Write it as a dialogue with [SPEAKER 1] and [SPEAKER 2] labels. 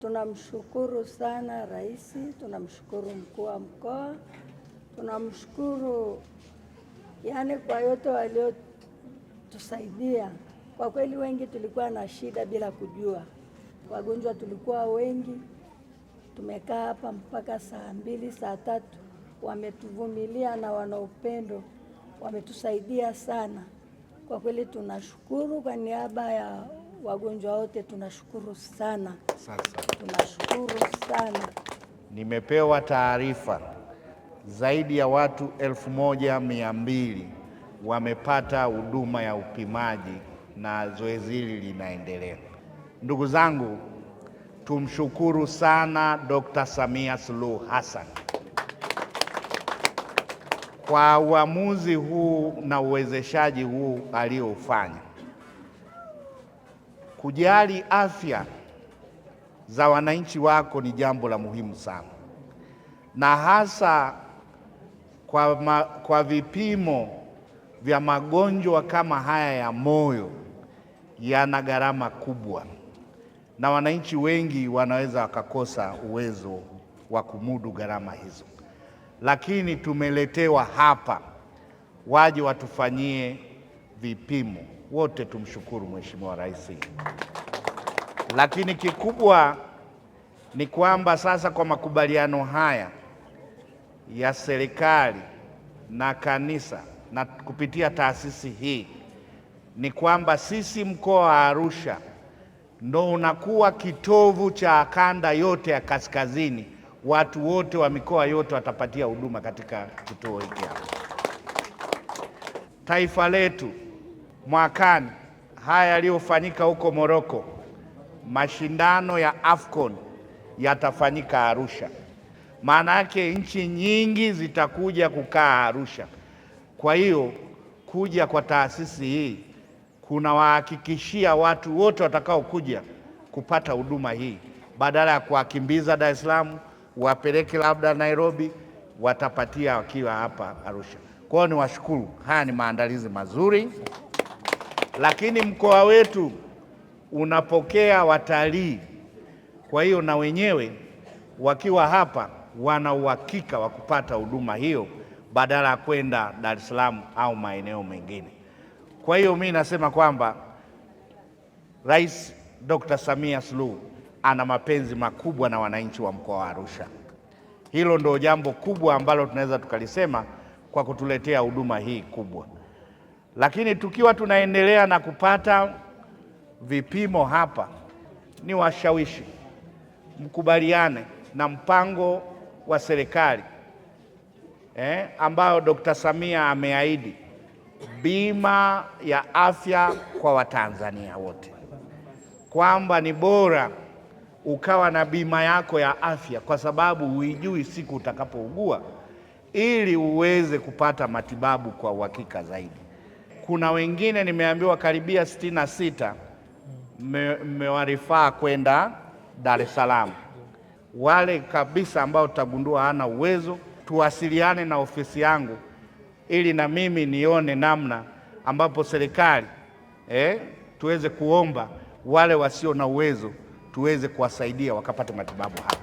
[SPEAKER 1] Tunamshukuru sana Rais, tunamshukuru mkuu wa mkoa, tunamshukuru kwa yote waliotusaidia. Kwa kweli wengi tulikuwa na shida bila kujua. Wagonjwa tulikuwa wengi, tumekaa hapa mpaka saa 2, saa 3, wametuvumilia na wana upendo, wametusaidia sana. Kwa kweli tunashukuru kwa niaba ya wagonjwa wote, tunashukuru sana. Tunashukuru sana.
[SPEAKER 2] Nimepewa taarifa zaidi ya watu 1200 wamepata huduma ya upimaji na zoezi hili linaendelea. Ndugu zangu, tumshukuru sana Dr. Samia Suluhu Hassan kwa uamuzi huu na uwezeshaji huu aliofanya. Kujali afya za wananchi wako ni jambo la muhimu sana, na hasa kwa vipimo vya magonjwa kama haya ya moyo, yana gharama kubwa na wananchi wengi wanaweza wakakosa uwezo wa kumudu gharama hizo, lakini tumeletewa hapa waje watufanyie vipimo. Wote tumshukuru Mheshimiwa Rais. Lakini kikubwa ni kwamba sasa kwa makubaliano haya ya serikali na kanisa na kupitia taasisi hii, ni kwamba sisi mkoa wa Arusha ndo unakuwa kitovu cha kanda yote ya kaskazini. Watu wote wa mikoa yote watapatia huduma katika kituo hiki hapa. Taifa letu mwakani, haya yaliyofanyika huko Morocco, mashindano ya AFCON yatafanyika Arusha. Maana yake nchi nyingi zitakuja kukaa Arusha. Kwa hiyo kuja kwa taasisi hii kunawahakikishia watu wote watakao kuja kupata huduma hii, badala ya kuwakimbiza Dar es Salaam wapeleke labda Nairobi, watapatia wakiwa hapa Arusha. Kwa hiyo niwashukuru, haya ni maandalizi mazuri. Lakini mkoa wetu unapokea watalii, kwa hiyo na wenyewe wakiwa hapa wana uhakika wa kupata huduma hiyo badala ya kwenda Dar es Salaam au maeneo mengine. Kwa hiyo mimi nasema kwamba Rais Dr. Samia Suluhu ana mapenzi makubwa na wananchi wa mkoa wa Arusha. Hilo ndio jambo kubwa ambalo tunaweza tukalisema kwa kutuletea huduma hii kubwa. Lakini tukiwa tunaendelea na kupata vipimo hapa, ni washawishi mkubaliane na mpango wa serikali ambao Dr. Samia ameahidi, bima ya afya kwa Watanzania wote, kwamba ni bora ukawa na bima yako ya afya kwa sababu huijui siku utakapougua, ili uweze kupata matibabu kwa uhakika zaidi. Kuna wengine nimeambiwa karibia 66 mmewarifaa kwenda Dar es Salaam. Wale kabisa ambao tutagundua hana uwezo, tuwasiliane na ofisi yangu ili na mimi nione namna ambapo serikali tuweze kuomba wale wasio na uwezo tuweze kuwasaidia wakapate matibabu hapa.